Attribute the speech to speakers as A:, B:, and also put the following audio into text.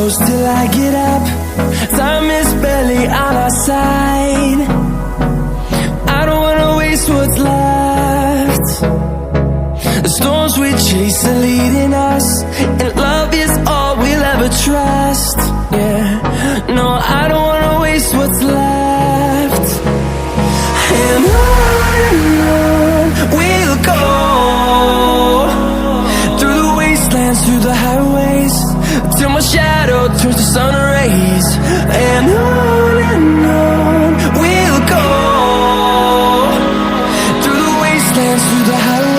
A: close till I get up. Time is barely on our side. I don't wanna waste what's left. The storms we chase are leading us, and love is all we'll ever trust. Yeah, no, I don't wanna waste what's left. And on we'll go, through the wastelands, through the highways, till my shadow turns to sun rays. And on we'll go, through the wastelands, through the highways.